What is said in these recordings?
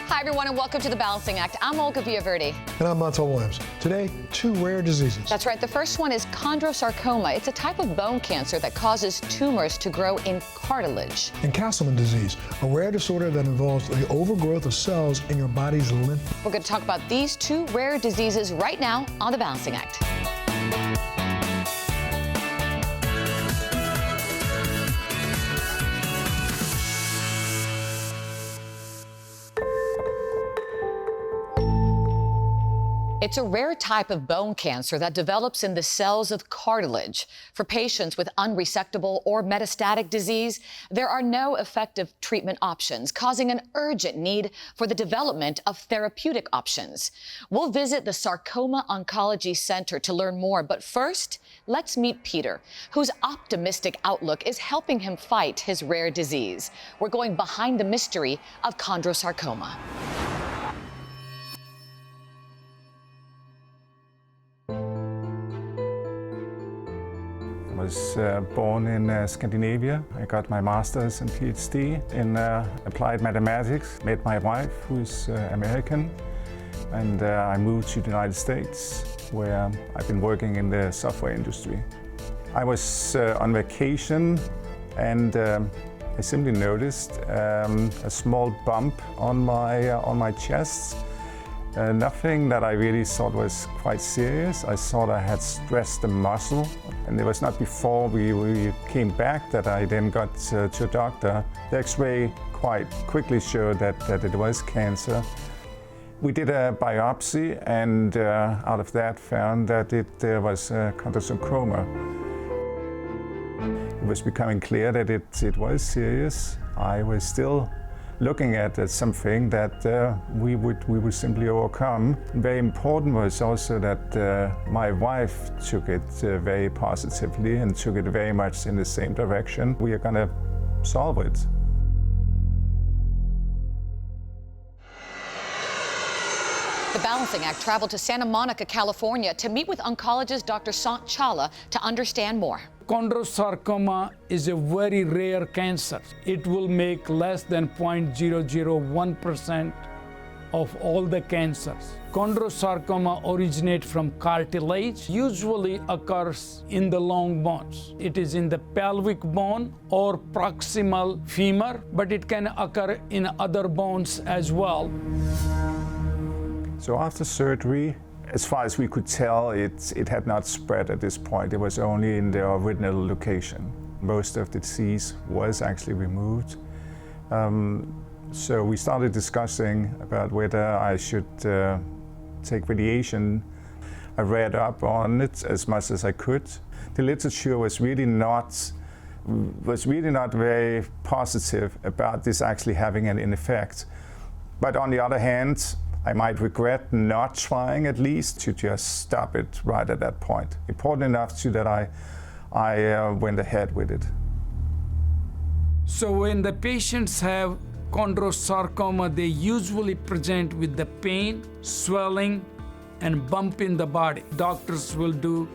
Hi, everyone, and welcome to The Balancing Act. I'm Olga Villaverde. And I'm Montel Williams. Today, two rare diseases. That's right. The first one is chondrosarcoma. It's a type of bone cancer that causes tumors to grow in cartilage. And Castleman Disease, a rare disorder that involves the overgrowth of cells in your body's lymph. We're going to talk about these two rare diseases right now on The Balancing Act. It's a rare type of bone cancer that develops in the cells of cartilage. For patients with unresectable or metastatic disease, there are no effective treatment options, causing an urgent need for the development of therapeutic options. We'll visit the Sarcoma Oncology Center to learn more, but first, let's meet Peter, whose optimistic outlook is helping him fight his rare disease. We're going behind the mystery of chondrosarcoma. I was born in Scandinavia. I got my master's and PhD in applied mathematics. Met my wife, who's American, and I moved to the United States, where I've been working in the software industry. I was on vacation, and I simply noticed a small bump on my chest. Nothing that I really thought was quite serious. I thought I had stressed a muscle, and it was not before we came back that I then got to a doctor. The X-ray quite quickly showed that it was cancer. We did a biopsy, and out of that found that it was chondrosarcoma. It was becoming clear that it was serious. I was still looking at something that we would simply overcome. Very important was also that my wife took it very positively and took it very much in the same direction. We are going to solve it. The Balancing Act traveled to Santa Monica, California to meet with oncologist Dr. Sant Challa to understand more. Chondrosarcoma is a very rare cancer. It will make less than 0.001% of all the cancers. Chondrosarcoma originates from cartilage, usually occurs in the long bones. It is in the pelvic bone or proximal femur, but it can occur in other bones as well. So after surgery, as far as we could tell, it had not spread at this point. It was only in the original location. Most of the disease was actually removed. So we started discussing about whether I should take radiation. I read up on it as much as I could. The literature was really not very positive about this actually having an effect. But on the other hand, I might regret not trying at least to just stop it right at that point. Important enough to that I went ahead with it. So when the patients have chondrosarcoma, they usually present with the pain, swelling, and bump in the body. Doctors will do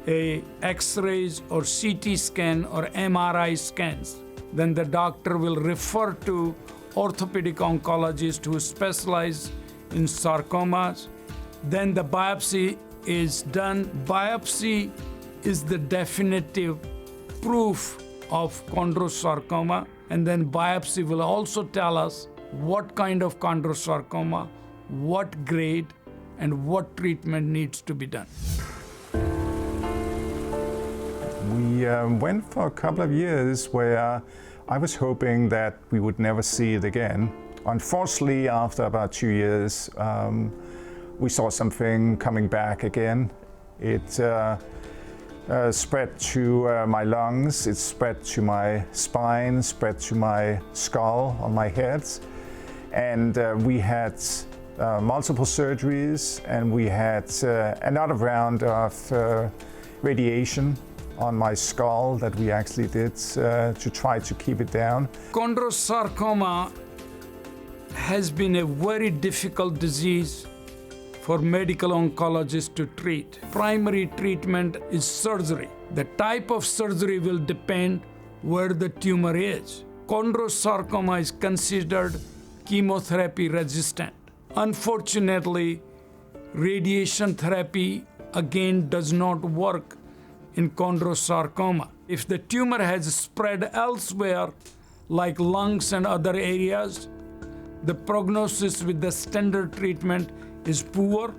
a X-rays or CT scan or MRI scans. Then the doctor will refer to orthopedic oncologist who specialize in sarcomas. Then the biopsy is done. Biopsy is the definitive proof of chondrosarcoma, and then biopsy will also tell us what kind of chondrosarcoma, what grade, and what treatment needs to be done. We went for a couple of years where I was hoping that we would never see it again. Unfortunately, after about 2 years, we saw something coming back again. It spread to my lungs, it spread to my spine, spread to my skull on my head. And we had multiple surgeries, and we had another round of radiation on my skull that we actually did to try to keep it down. Chondrosarcoma has been a very difficult disease for medical oncologists to treat. Primary treatment is surgery. The type of surgery will depend where the tumor is. Chondrosarcoma is considered chemotherapy resistant. Unfortunately, radiation therapy again does not work in chondrosarcoma. If the tumor has spread elsewhere, like lungs and other areas, the prognosis with the standard treatment is poor.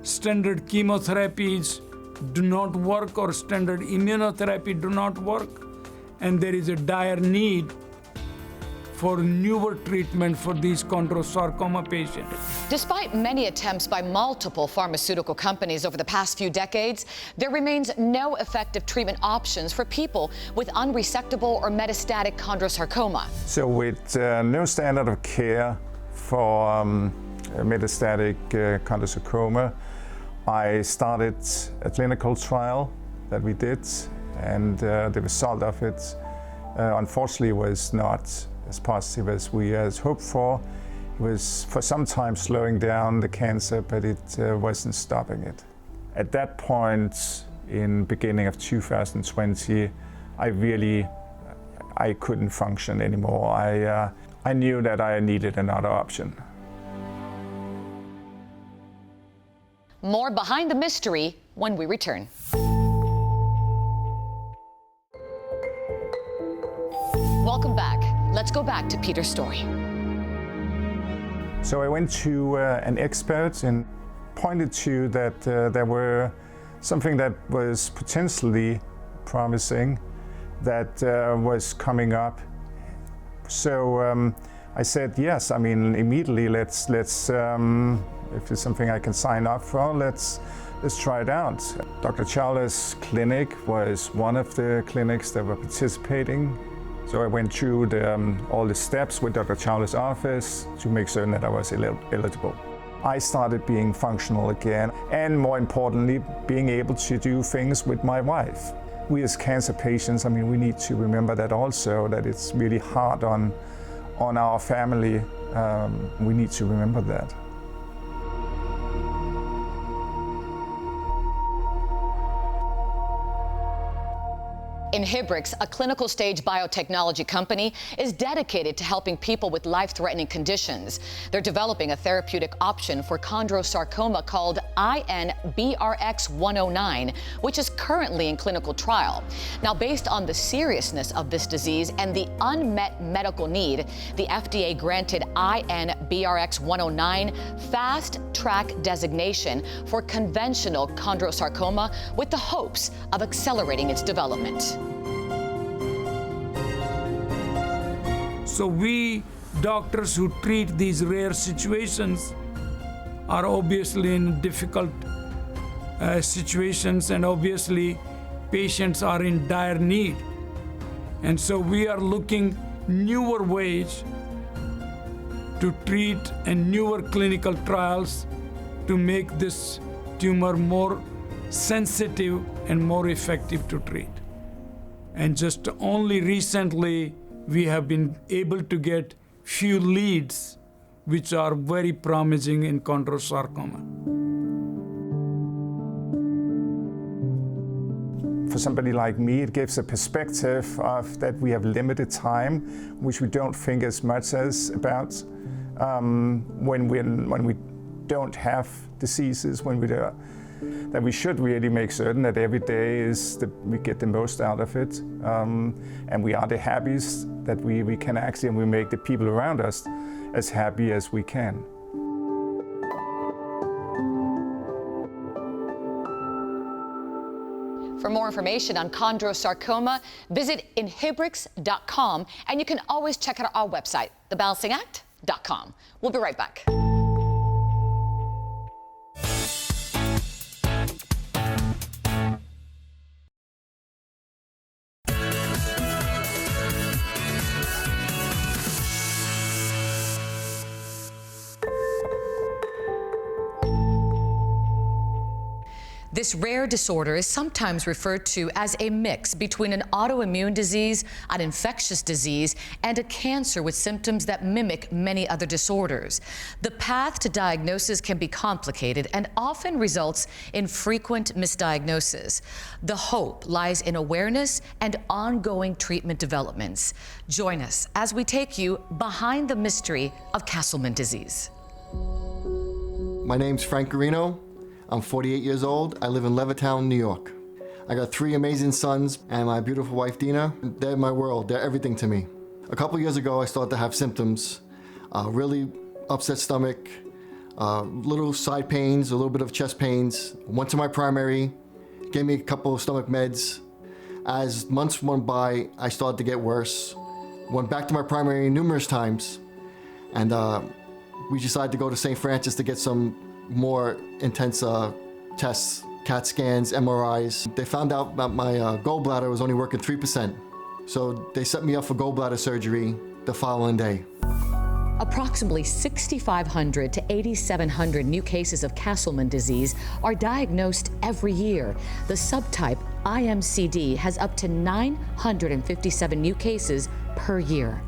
Standard chemotherapies do not work, or standard immunotherapy do not work, and there is a dire need for newer treatment for these chondrosarcoma patients. Despite many attempts by multiple pharmaceutical companies over the past few decades, there remains no effective treatment options for people with unresectable or metastatic chondrosarcoma. So with no standard of care for metastatic chondrosarcoma, I started a clinical trial that we did, and the result of it unfortunately was not as positive as we had hoped for. It was for some time slowing down the cancer, but it wasn't stopping it. At that point, in beginning of 2020, I couldn't function anymore. I knew that I needed another option. More behind the mystery when we return. Welcome back. Let's go back to Peter's story. So I went to an expert and pointed to that there were something that was potentially promising that was coming up. So I said, yes, I mean, immediately let's if it's something I can sign up for, let's try it out. Dr. Charles' clinic was one of the clinics that were participating. So I went through all the steps with Dr. Charles' office to make certain that I was eligible. I started being functional again, and more importantly, being able to do things with my wife. We as cancer patients, I mean, we need to remember that also, that it's really hard on our family. We need to remember that. Inhibrx, a clinical stage biotechnology company, is dedicated to helping people with life-threatening conditions. They're developing a therapeutic option for chondrosarcoma called Inhibrx 109, which is currently in clinical trial. Now, based on the seriousness of this disease and the unmet medical need, the FDA granted Inhibrx 109 Fast Track designation for conventional chondrosarcoma with the hopes of accelerating its development. So we doctors who treat these rare situations are obviously in difficult situations, and obviously patients are in dire need. And so we are looking newer ways to treat and newer clinical trials to make this tumor more sensitive and more effective to treat. And just only recently, we have been able to get few leads which are very promising in chondrosarcoma. For somebody like me, it gives a perspective of that we have limited time, which we don't think as much as about when we don't have diseases, that we should really make certain that every day we get the most out of it, and we are the happiest that we can actually, and we make the people around us as happy as we can. For more information on chondrosarcoma, visit Inhibrx.com, and you can always check out our website, thebalancingact.com. We'll be right back. This rare disorder is sometimes referred to as a mix between an autoimmune disease, an infectious disease, and a cancer with symptoms that mimic many other disorders. The path to diagnosis can be complicated and often results in frequent misdiagnosis. The hope lies in awareness and ongoing treatment developments. Join us as we take you behind the mystery of Castleman disease. My name's Frank Garino. I'm 48 years old. I live in Levittown, New York. I got 3 amazing sons and my beautiful wife, Dina. They're my world. They're everything to me. A couple years ago, I started to have symptoms, really upset stomach, little side pains, a little bit of chest pains. Went to my primary, gave me a couple of stomach meds. As months went by, I started to get worse. Went back to my primary numerous times, and we decided to go to St. Francis to get some more intense tests, CAT scans, MRIs. They found out that my gallbladder was only working 3%. So they set me up for gallbladder surgery the following day. Approximately 6,500 to 8,700 new cases of Castleman disease are diagnosed every year. The subtype IMCD has up to 957 new cases per year.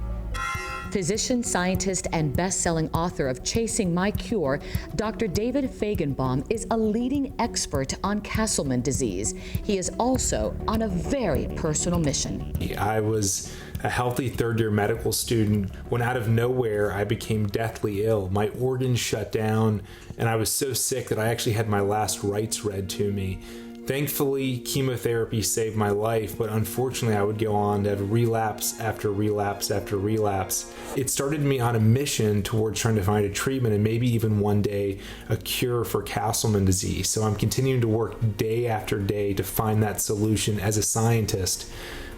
Physician, scientist, and best-selling author of Chasing My Cure, Dr. David Fajgenbaum is a leading expert on Castleman disease. He is also on a very personal mission. I was a healthy third-year medical student when out of nowhere I became deathly ill. My organs shut down, and I was so sick that I actually had my last rites read to me. Thankfully, chemotherapy saved my life, but unfortunately I would go on to have relapse after relapse after relapse. It started me on a mission towards trying to find a treatment and maybe even one day a cure for Castleman disease. So I'm continuing to work day after day to find that solution as a scientist,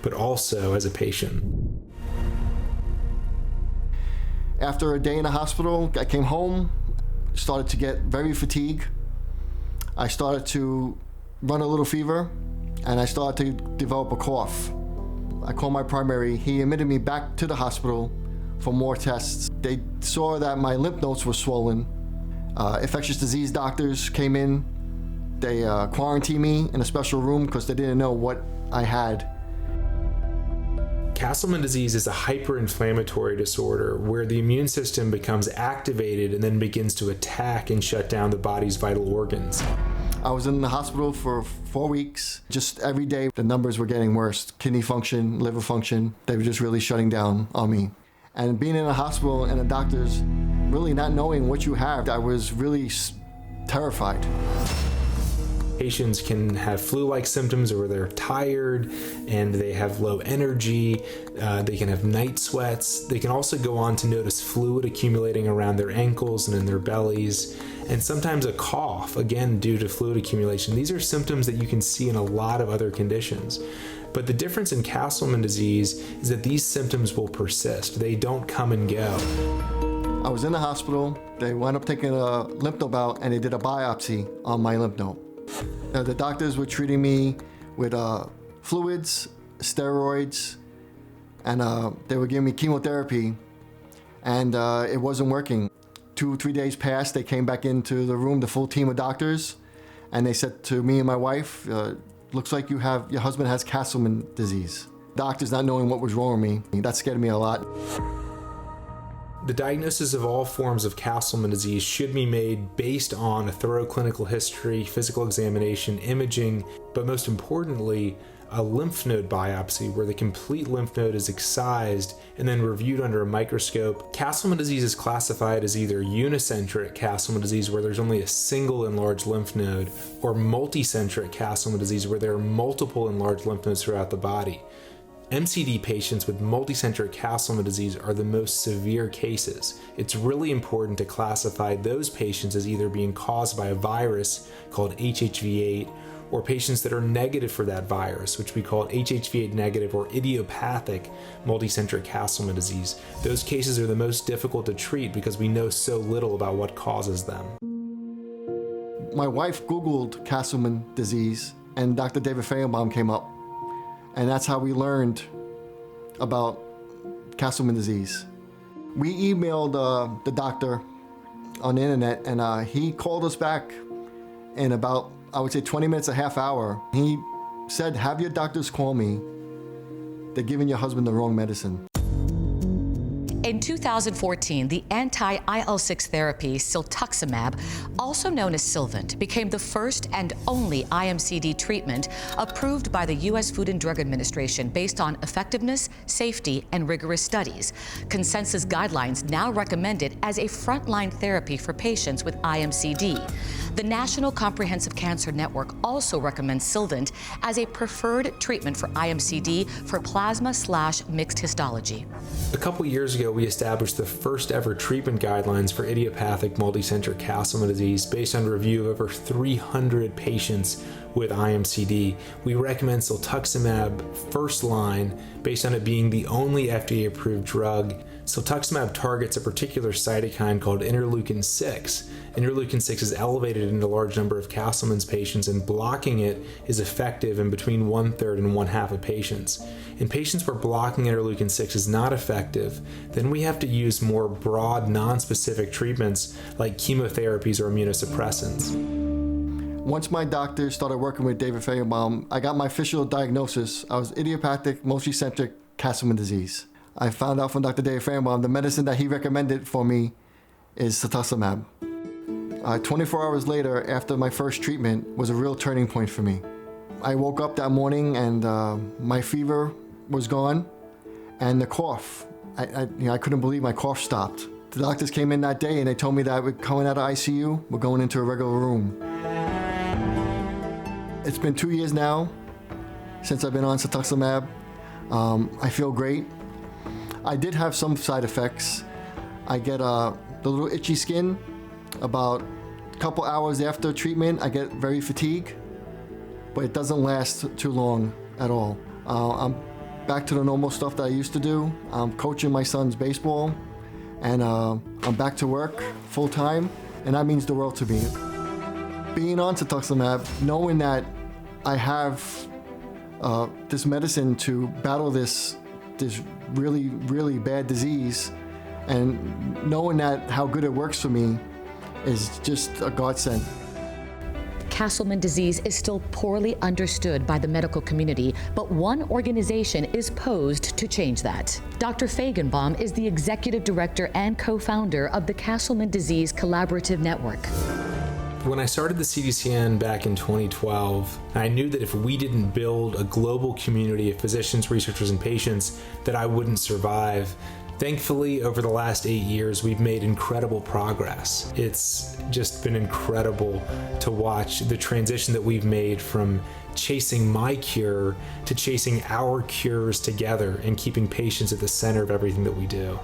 but also as a patient. After a day in the hospital, I came home, started to get very fatigued. I started to run a little fever, and I started to develop a cough. I called my primary. He admitted me back to the hospital for more tests. They saw that my lymph nodes were swollen. Infectious disease doctors came in. They quarantined me in a special room because they didn't know what I had. Castleman disease is a hyperinflammatory disorder where the immune system becomes activated and then begins to attack and shut down the body's vital organs. I was in the hospital for 4 weeks. Just every day, the numbers were getting worse. Kidney function, liver function, they were just really shutting down on me. And being in a hospital and the doctors really not knowing what you have, I was really terrified. Patients can have flu-like symptoms where they're tired and they have low energy. They can have night sweats. They can also go on to notice fluid accumulating around their ankles and in their bellies, and sometimes a cough, again due to fluid accumulation. These are symptoms that you can see in a lot of other conditions. But the difference in Castleman disease is that these symptoms will persist. They don't come and go. I was in the hospital. They wound up taking a lymph node out and they did a biopsy on my lymph node. The doctors were treating me with fluids, steroids, and they were giving me chemotherapy, and it wasn't working. 2 or 3 days passed. They came back into the room, the full team of doctors, and they said to me and my wife, looks like your husband has Castleman disease. Doctors not knowing what was wrong with me, that scared me a lot. The diagnosis of all forms of Castleman disease should be made based on a thorough clinical history, physical examination, imaging, but most importantly, a lymph node biopsy where the complete lymph node is excised and then reviewed under a microscope. Castleman disease is classified as either unicentric Castleman disease where there's only a single enlarged lymph node, or multicentric Castleman disease where there are multiple enlarged lymph nodes throughout the body. MCD patients with multicentric Castleman disease are the most severe cases. It's really important to classify those patients as either being caused by a virus called HHV8 or patients that are negative for that virus, which we call HHV8 negative or idiopathic multicentric Castleman disease. Those cases are the most difficult to treat because we know so little about what causes them. My wife Googled Castleman disease and Dr. David Fajgenbaum came up. And that's how we learned about Castleman disease. We emailed the doctor on the internet, and he called us back in about I would say 20 minutes, a half hour. He said, have your doctors call me. They're giving your husband the wrong medicine. In 2014, the anti-IL-6 therapy siltuximab, also known as Sylvant, became the first and only IMCD treatment approved by the U.S. Food and Drug Administration based on effectiveness, safety, and rigorous studies. Consensus guidelines now recommend it as a frontline therapy for patients with IMCD. The National Comprehensive Cancer Network also recommends Sylvant as a preferred treatment for IMCD for plasma/mixed histology. A couple years ago, we established the first ever treatment guidelines for idiopathic multicentric Castleman disease based on review of over 300 patients with IMCD. We recommend siltuximab first line based on it being the only FDA-approved drug. Siltuximab targets a particular cytokine called interleukin-6. Interleukin-6 is elevated in a large number of Castleman's patients, and blocking it is effective in between 1/3 and 1/2 of patients. In patients where blocking interleukin-6 is not effective, then we have to use more broad, non-specific treatments like chemotherapies or immunosuppressants. Once my doctor started working with David Fajgenbaum, I got my official diagnosis. I was idiopathic multicentric Castleman disease. I found out from Dr. David Fajgenbaum the medicine that he recommended for me is siltuximab. 24 hours later, after my first treatment, was a real turning point for me. I woke up that morning and my fever was gone, and the cough. I couldn't believe my cough stopped. The doctors came in that day and they told me that we're coming out of ICU, we're going into a regular room. It's been 2 years now since I've been on siltuximab. I feel great. I did have some side effects. I get the little itchy skin. About a couple hours after treatment, I get very fatigued, but it doesn't last too long at all. I'm back to the normal stuff that I used to do. I'm coaching my son's baseball, and I'm back to work full time, and that means the world to me. Being on siltuximab, knowing that I have this medicine to battle this really, really bad disease, and knowing that how good it works for me is just a godsend. Castleman disease is still poorly understood by the medical community, but one organization is posed to change that. Dr. Fajgenbaum is the executive director and co-founder of the Castleman Disease Collaborative Network. When I started the CDCN back in 2012, I knew that if we didn't build a global community of physicians, researchers, and patients, that I wouldn't survive. Thankfully, over the last 8 years, we've made incredible progress. It's just been incredible to watch the transition that we've made from chasing my cure to chasing our cures together and keeping patients at the center of everything that we do.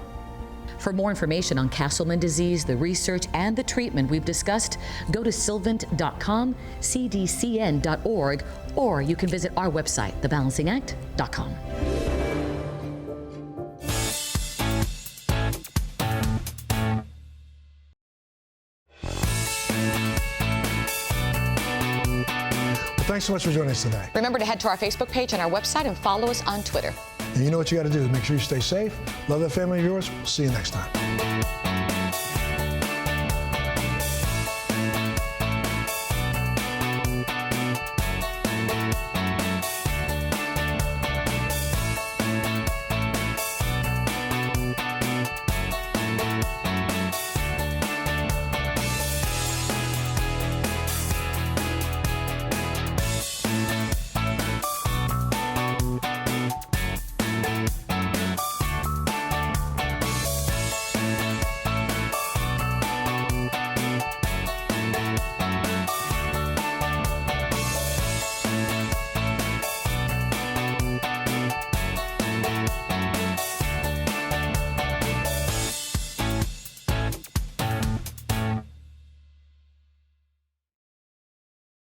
For more information on Castleman disease, the research, and the treatment we've discussed, go to sylvant.com, cdcn.org, or you can visit our website, thebalancingact.com. Thanks so much for joining us today. Remember to head to our Facebook page and our website and follow us on Twitter. And you know what you got to do. Make sure you stay safe. Love that family of yours. We'll see you next time.